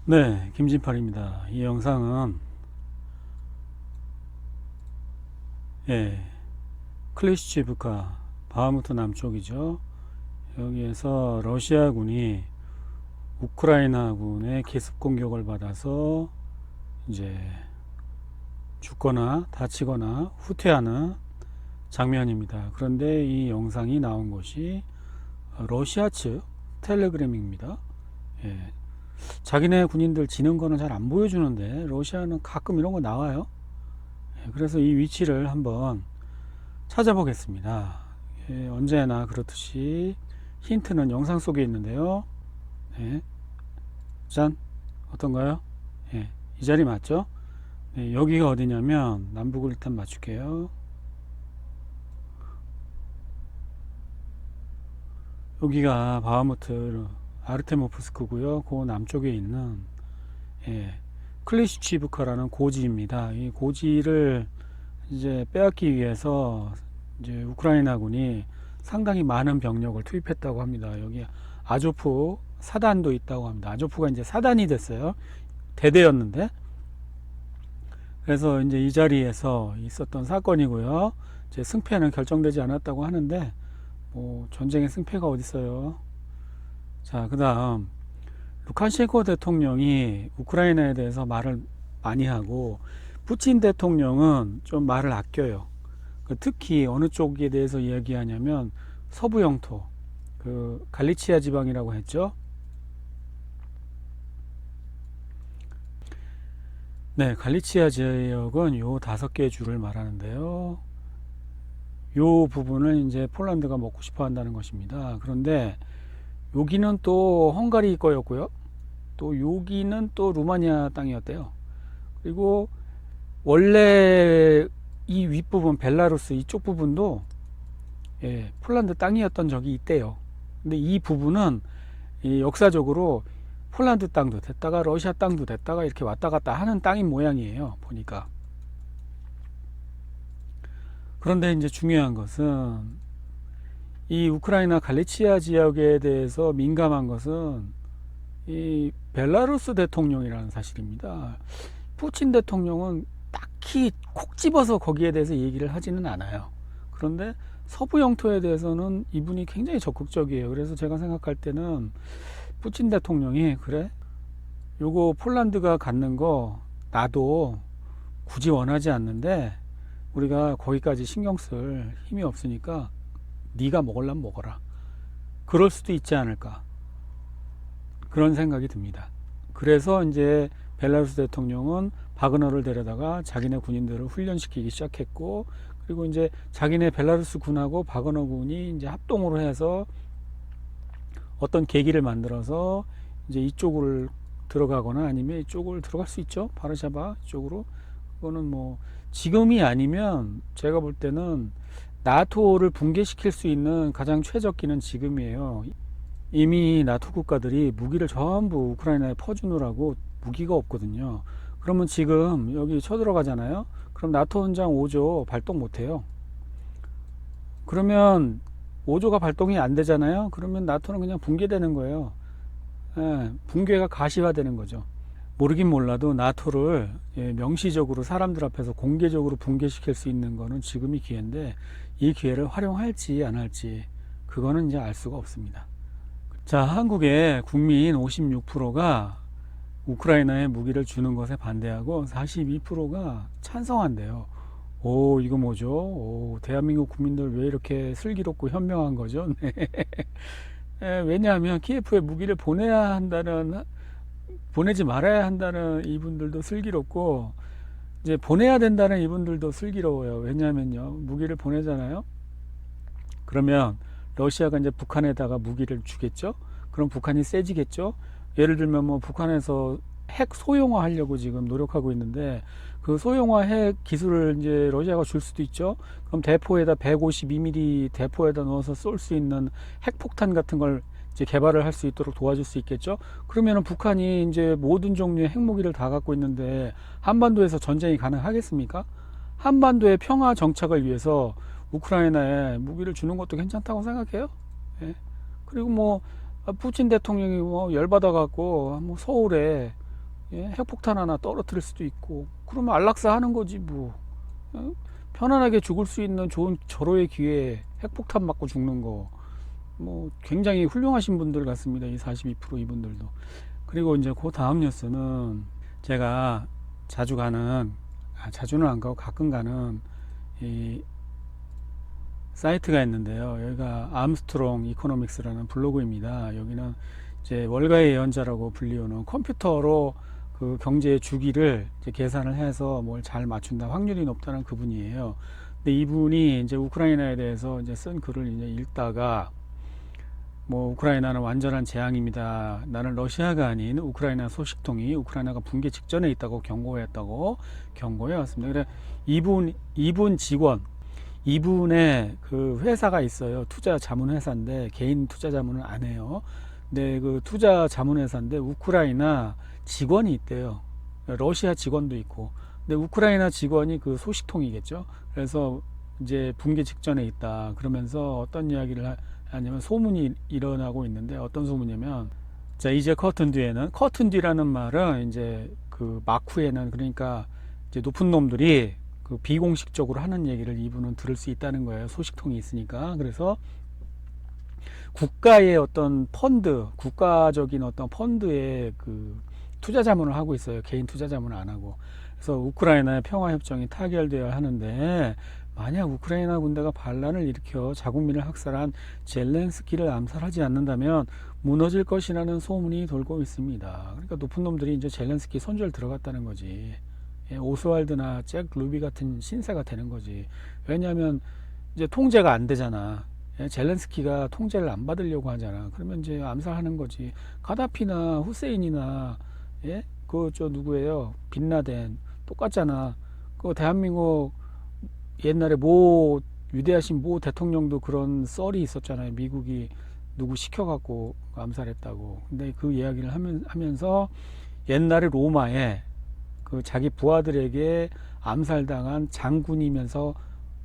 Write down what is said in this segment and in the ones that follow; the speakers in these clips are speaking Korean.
네, 김진팔입니다. 이 영상은 클리시치브카 바흐무트 남쪽이죠. 여기에서 러시아군이 우크라이나군의 기습 공격을 받아서 이제 죽거나 다치거나 후퇴하는 장면입니다. 그런데 이 영상이 나온 곳이 러시아 측 텔레그램입니다. 예, 자기네 군인들 지는 거는 잘 안 보여주는데 러시아는 가끔 이런 거 나와요. 그래서 이 위치를 한번 찾아보겠습니다. 언제나 그렇듯이 힌트는 영상 속에 있는데요. 네, 짠, 어떤가요? 이 자리 맞죠? 여기가 어디냐면 남북을 일단 맞출게요. 여기가 바흐무트 아르테모프스크고요. 그 남쪽에 있는 클리시치브카라는 고지입니다. 이 고지를 이제 빼앗기 위해서 이제 우크라이나군이 상당히 많은 병력을 투입했다고 합니다. 여기 아조프 사단도 있다고 합니다. 아조프가 이제 사단이 됐어요. 대대였는데. 그래서 이제 이 자리에서 있었던 사건이고요. 이제 승패는 결정되지 않았다고 하는데 뭐 전쟁의 승패가 어디 있어요. 자, 그다음 루카셴코 대통령이 우크라이나에 대해서 말을 많이 하고 푸틴 대통령은 좀 말을 아껴요. 특히 어느 쪽에 대해서 이야기하냐면 서부 영토, 그 갈리치아 지방이라고 했죠. 네, 갈리치아 지역은 요 5개의 주를 말하는데요. 요 부분을 이제 폴란드가 먹고 싶어 한다는 것입니다. 그런데 여기는 또 헝가리 거였고요. 또 여기는 또 루마니아 땅이었대요. 그리고 원래 이 윗부분 벨라루스 이쪽 부분도 폴란드 땅이었던 적이 있대요. 근데 이 부분은 역사적으로 폴란드 땅도 됐다가 러시아 땅도 됐다가 이렇게 왔다 갔다 하는 땅인 모양이에요. 보니까. 그런데 이제 중요한 것은 이 우크라이나 갈리치아 지역에 대해서 민감한 것은 이 벨라루스 대통령이라는 사실입니다. 푸틴 대통령은 딱히 콕 집어서 거기에 대해서 얘기를 하지는 않아요. 그런데 서부 영토에 대해서는 이분이 굉장히 적극적이에요. 그래서 제가 생각할 때는 푸틴 대통령이 그래, 요거 폴란드가 갖는 거 나도 굳이 원하지 않는데 우리가 거기까지 신경 쓸 힘이 없으니까 네가 먹으려면 먹어라. 그럴 수도 있지 않을까. 그런 생각이 듭니다. 그래서 이제 벨라루스 대통령은 바그너를 데려다가 자기네 군인들을 훈련시키기 시작했고, 그리고 이제 자기네 벨라루스 군하고 바그너 군이 이제 합동으로 해서 어떤 계기를 만들어서 이제 이쪽을 들어가거나 아니면 이쪽을 들어갈 수 있죠. 바르샤바 이쪽으로. 그거는 뭐 지금이 아니면 제가 볼 때는 나토를 붕괴시킬 수 있는 가장 최적기는 지금이에요. 이미 나토 국가들이 무기를 전부 우크라이나에 퍼주느라고 무기가 없거든요. 그러면 지금 여기 쳐들어가잖아요. 그럼 나토 현장 5조 발동 못해요. 그러면 5조가 발동이 안 되잖아요. 그러면 나토는 그냥 붕괴되는 거예요. 붕괴가 가시화되는 거죠. 모르긴 몰라도 나토를 명시적으로 사람들 앞에서 공개적으로 붕괴시킬 수 있는 거는 지금이 기회인데 이 기회를 활용할지 안 할지 그거는 이제 알 수가 없습니다. 자, 한국의 국민 56%가 우크라이나에 무기를 주는 것에 반대하고 42%가 찬성한대요. 오, 이거 뭐죠? 오, 대한민국 국민들 왜 이렇게 슬기롭고 현명한 거죠? 네. 왜냐하면 키예프에 무기를 보내지 말아야 한다는 이분들도 슬기롭고, 이제 보내야 된다는 이분들도 슬기로워요. 왜냐하면요, 무기를 보내잖아요. 그러면 러시아가 이제 북한에다가 무기를 주겠죠. 그럼 북한이 세지겠죠. 예를 들면 뭐 북한에서 핵 소형화 하려고 지금 노력하고 있는데 그 소형화 핵 기술을 이제 러시아가 줄 수도 있죠. 그럼 대포에다 152mm 대포에다 넣어서 쏠 수 있는 핵폭탄 같은 걸 이제 개발을 할 수 있도록 도와줄 수 있겠죠. 그러면은 북한이 이제 모든 종류의 핵무기를 다 갖고 있는데 한반도에서 전쟁이 가능하겠습니까? 한반도의 평화 정착을 위해서 우크라이나에 무기를 주는 것도 괜찮다고 생각해요. 예. 그리고 뭐 푸틴 대통령이 뭐 열받아 갖고 뭐 서울에 예? 핵폭탄 하나 떨어뜨릴 수도 있고, 그러면 안락사 하는 거지 뭐. 예? 편안하게 죽을 수 있는 좋은 절호의 기회에 핵폭탄 맞고 죽는 거, 뭐 굉장히 훌륭하신 분들 같습니다. 이 42% 이분들도. 그리고 이제 그 다음 뉴스는 제가 자주 가는, 자주는 안 가고 가끔 가는 이 사이트가 있는데요. 여기가 암스트롱 이코노믹스라는 블로그입니다. 여기는 이제 월가의 예언자라고 불리우는 컴퓨터로 그 경제의 주기를 이제 계산을 해서 뭘 잘 맞춘다, 확률이 높다는 그분이에요. 근데 이분이 이제 우크라이나에 대해서 이제 쓴 글을 이제 읽다가, 뭐 우크라이나는 완전한 재앙입니다. 나는 러시아가 아닌 우크라이나 소식통이 우크라이나가 붕괴 직전에 있다고 경고했다고 경고해 왔습니다. 그래 이분 직원, 이분의 그 회사가 있어요. 투자 자문 회사인데 개인 투자 자문은 안 해요. 근데 그 투자 자문 회사인데 우크라이나 직원이 있대요. 러시아 직원도 있고. 근데 우크라이나 직원이 그 소식통이겠죠. 그래서 이제 붕괴 직전에 있다. 그러면서 어떤 이야기를 하냐면, 소문이 일어나고 있는데, 어떤 소문이냐면, 자, 이제 커튼 뒤에는, 커튼 뒤라는 말은 이제 그 마쿠에는, 그러니까 이제 높은 놈들이 그 비공식적으로 하는 얘기를 이분은 들을 수 있다는 거예요. 소식통이 있으니까. 그래서 국가의 어떤 펀드, 국가적인 어떤 펀드에 그 투자 자문을 하고 있어요. 개인 투자 자문을 안 하고. 그래서 우크라이나의 평화협정이 타결되어야 하는데, 만약 우크라이나 군대가 반란을 일으켜 자국민을 학살한 젤렌스키를 암살하지 않는다면 무너질 것이라는 소문이 돌고 있습니다. 그러니까 높은 놈들이 이제 젤렌스키 손절 들어갔다는 거지. 예, 오스왈드나 잭 루비 같은 신세가 되는 거지. 왜냐하면 이제 통제가 안 되잖아. 예, 젤렌스키가 통제를 안 받으려고 하잖아. 그러면 이제 암살하는 거지. 가다피나 후세인이나, 예, 그 저 누구예요? 빈라덴 똑같잖아. 그 대한민국 옛날에 모 위대하신 모 대통령도 그런 썰이 있었잖아요. 미국이 누구 시켜갖고 암살했다고. 근데 그 이야기를 하면서 옛날에 로마에 그 자기 부하들에게 암살당한 장군이면서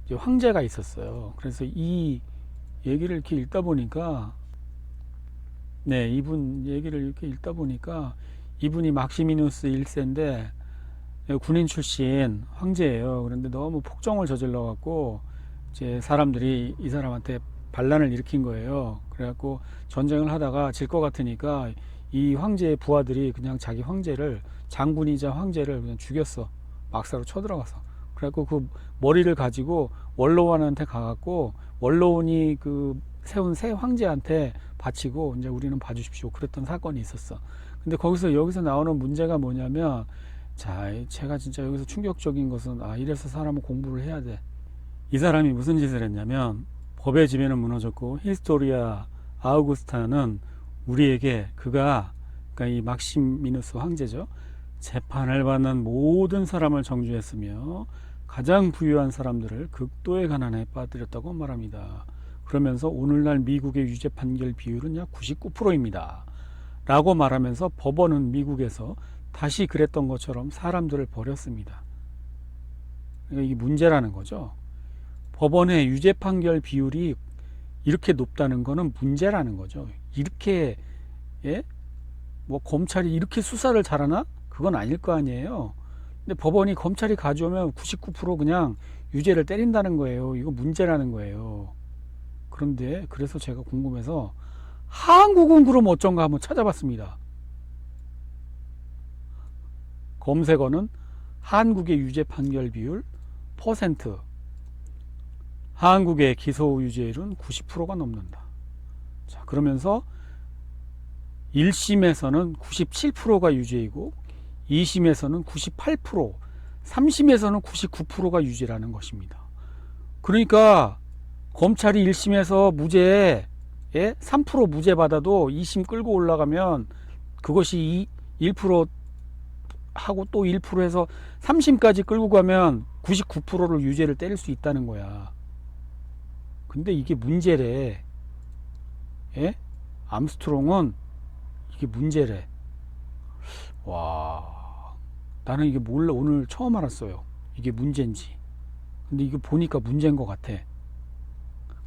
이제 황제가 있었어요. 그래서 이 얘기를 이렇게 읽다 보니까, 네, 이분 얘기를 이렇게 읽다 보니까, 이분이 막시미누스 1세인데 군인 출신 황제예요. 그런데 너무 폭정을 저질러 갖고 이제 사람들이 이 사람한테 반란을 일으킨 거예요. 그래갖고 전쟁을 하다가 질 것 같으니까 이 황제의 부하들이 그냥 자기 황제를, 장군이자 황제를 그냥 죽였어. 막사로 쳐들어가서. 그래갖고 그 머리를 가지고 원로원한테 가갖고, 원로원이 그 세운 새 황제한테 바치고, 이제 우리는 봐주십시오. 그랬던 사건이 있었어. 근데 여기서 나오는 문제가 뭐냐면, 자, 제가 진짜 여기서 충격적인 것은, 이래서 사람은 공부를 해야 돼. 이 사람이 무슨 짓을 했냐면, 법의 지배는 무너졌고 히스토리아 아우구스타는 우리에게, 그러니까 이 막시미누스 황제죠, 재판을 받는 모든 사람을 정죄했으며 가장 부유한 사람들을 극도의 가난에 빠뜨렸다고 말합니다. 그러면서 오늘날 미국의 유죄 판결 비율은 약 99%입니다. 라고 말하면서 법원은 미국에서 다시 그랬던 것처럼 사람들을 버렸습니다. 그러니까 이게 문제라는 거죠. 법원의 유죄 판결 비율이 이렇게 높다는 거는 문제라는 거죠. 이렇게, 예? 뭐 검찰이 이렇게 수사를 잘하나? 그건 아닐 거 아니에요. 근데 법원이, 검찰이 가져오면 99% 그냥 유죄를 때린다는 거예요. 이거 문제라는 거예요. 그런데 그래서 제가 궁금해서 한국은 그럼 어쩐가 한번 찾아봤습니다. 검색어는 한국의 유죄 판결 비율 퍼센트, 한국의 기소 유죄율은 90%가 넘는다. 자, 그러면서 1심에서는 97%가 유죄이고 2심에서는 98%, 3심에서는 99%가 유죄라는 것입니다. 그러니까 검찰이 1심에서 무죄, 3% 무죄 받아도 2심 끌고 올라가면 그것이 1% 하고 또 1% 해서 3심까지 끌고 가면 99%를 유죄를 때릴 수 있다는 거야. 근데 이게 문제래. 암스트롱은 이게 문제래. 와, 나는 이게 몰라. 오늘 처음 알았어요. 이게 문제인지. 근데 이거 보니까 문제인 것 같아.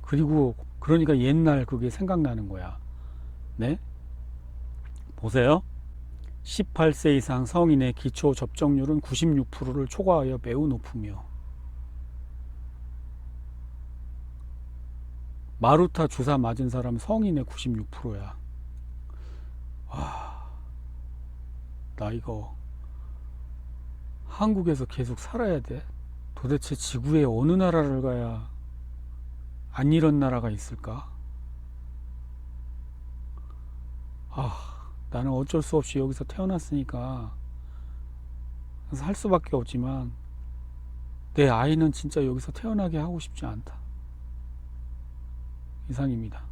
그리고 그러니까 옛날 그게 생각나는 거야. 네? 보세요. 18세 이상 성인의 기초 접종률은 96%를 초과하여 매우 높으며 마루타 주사 맞은 사람 성인의 96%야. 와, 나 이거 한국에서 계속 살아야 돼? 도대체 지구의 어느 나라를 가야 안 이런 나라가 있을까? 나는 어쩔 수 없이 여기서 태어났으니까 살 수밖에 없지만 내 아이는 진짜 여기서 태어나게 하고 싶지 않다. 이상입니다.